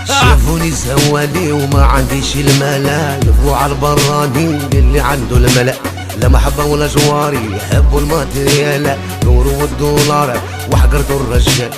شافوني زوالي وما عنديش الملا، يضربوا على البراني اللي عنده الملا، لا محبة ولا جواري يحبوا الماتريال، دوروا والدولار وحقرتوا الرجال.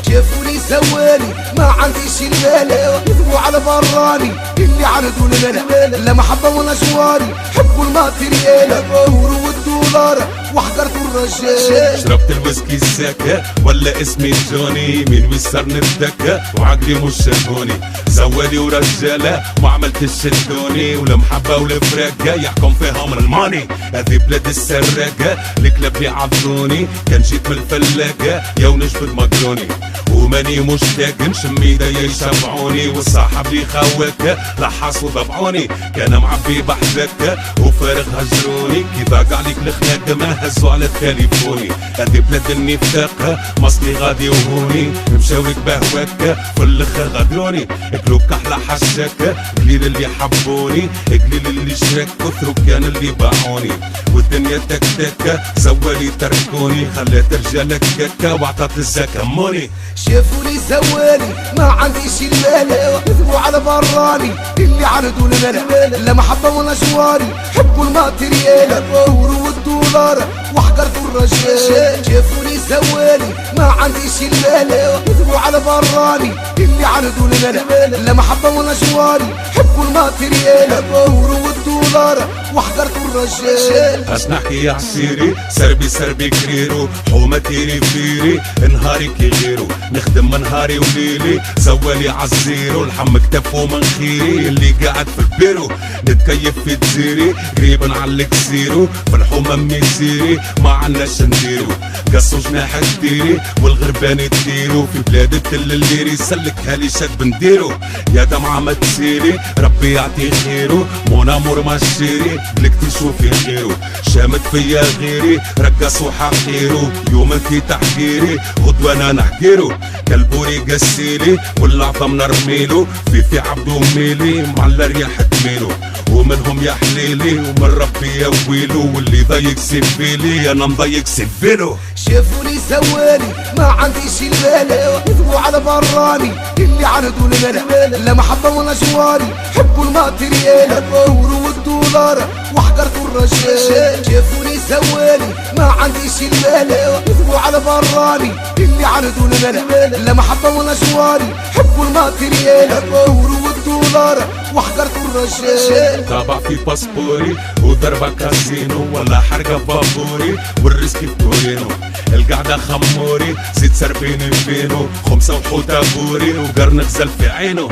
شافوني زوالي ما عنديش الملا، يضربوا على براني اللي عنده الملا، لا محبة ولا جواري يحبوا الماتريال، دوروا والدولار وحقرتوا الرجال. شربت الويسكي الزكا ولا اسمي جوني، مين ويسرني الدكا وعقلي مش شافوني، زوالي ورجالة ما عملتش شدوني، ولا محبة ولا فراقة يحكم فيها من الماني. هذه بلاد السراقة الكلاب يعضوني، كان جيت من الفلاقة يا ونجبد مقروني، وماني مشتاق نشم ايديا يشبعوني، والصاحب لي خواك لحاس وضبعوني، كان معبي بحذاك وفارغ هجروني، كي ضاق عليك الخناق ما هزوا على التليفوني. هذه بلاد النفاق مصلي غادي وهوني، مشاوك بهواك في الاخر غدروني، كلوك احلى حشاك قليل اللي حبوني، قليل اللي شراك كثروا كان اللي باعوني، والدنيا تكتك زوالي تركوني، خلات رجالك كاكا وعطات الزكا موني. شافوني زوالي ما عنديش المال، يضربوا على براني اللي عرضوا المال، لا محبة ولا جواري حبوا الماتريال، دوروا والدولار وحقرتوا الرجال. شافوني زوالي ما عنديش المال، يضربوا على براني اللي عرضوا المال، لا محبة ولا جواري حبوا الماتريال، دوروا والدولار وحقرتوا الرجال. اش نحكي يا عسيري سربي سربي كريرو، حومة تيري فيري نهاري كي غيرو، نخدم من نهاري وليلي زوالي عالزيرو، الحم كتفو من خيري اللي قاعد في البيرو، نتكيف في تزيري قريب نعلق زيرو، في الحومة ميزيري ما عناش نديرو، قصو جناح كتيري والغربان تديرو، في بلاد التل الليري سلكها لي شاد بنديرو، يا دمعة ما تسيري ربي يعطي خيرو، مون امور ماشيري لك تشوفي غيرو، شامت فيا غيري رقص وحقيرو، يوم انتي تحقيري غدوة انا نحكيرو، كالبوري قسيلي والعظم نرميلو، في عبدو ميلي مع الرياح تميلو، ومنهم يا حليلي ومن ربي يا ويلو، واللي ضيق سيفيلي انا مضيق سيفيلو. شافوني زوالي ما عنديش المال، يضربوا على براني اللي عرضوا المال، لا محبة ولا جواري حبوا الماتريال، دوروا والدولار وحقرتوا الرجال. شافوني زوالي ما عنديش المال، يضربوا على براني اللي عرضوا المال، لا محبة ولا جواري حبوا الماتريال، دوروا والدولار وحقرتوا الرجال. طابع في باسبوري وضربة كازينو، ولا حرقة بابوري والريسك في تورينو، القعدة خموري زيت سربيني فينو، خمسة وحوتة بوري وقرن غزل في عينو،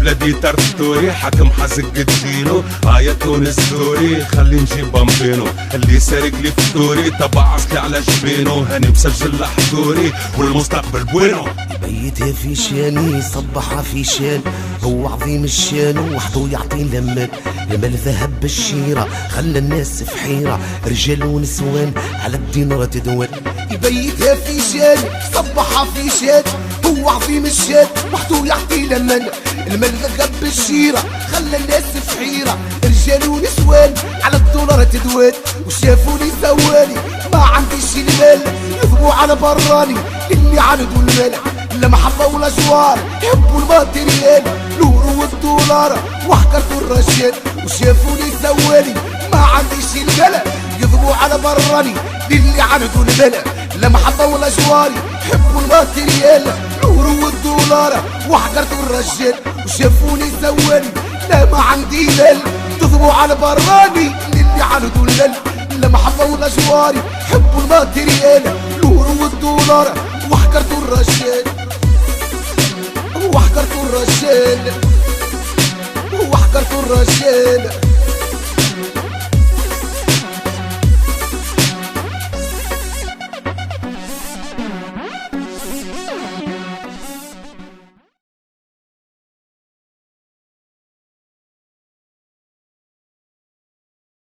بلادي ترتوري حاكم حزق الدينو، آية تونس دوري خلي نجيب بامبينو، اللي سارق لي فطوري طبع عسلي على جبينو، هاني مسجل لحضوري والمستقبل بوينو. بيتها في شاني صبحها في شان، هو عظيم الشان وحده يعطي المال، المال ذهب بالشيرة خلى الناس في حيرة، رجال ونسوان على الدينار تدوان. بيتها في شان صبحها في شان، هو عظيم الشان وحده يعطي لمن، المال ذهب بالشيرة خلى الناس في حيرة، رجال ونسوان على الدولار تدوان. وشافوني زوالي ما عنديش المال، يضربوا على براني اللي عرضوا المال، لا محبة ولا جوار يحبوا الماتريال، اليورو والدولار وحقرتوا الرجال. وشافوني زوالي ما عنديش المال، يضربوا على براني اللي عرضوا المال، لا محبة ولا جواري يحبوا الماتريال، اليورو والدولار وحقرتوا الرجال. وشافوني زوالي لا ما عندي مال، تضربوا على براني اللي عرضوا المال، لا محبة ولا جواري يحبوا الماتريال، اليورو والدولار وحقرتوا الرجال، وحقرتوا الرجال، وحقرتوا الرجال.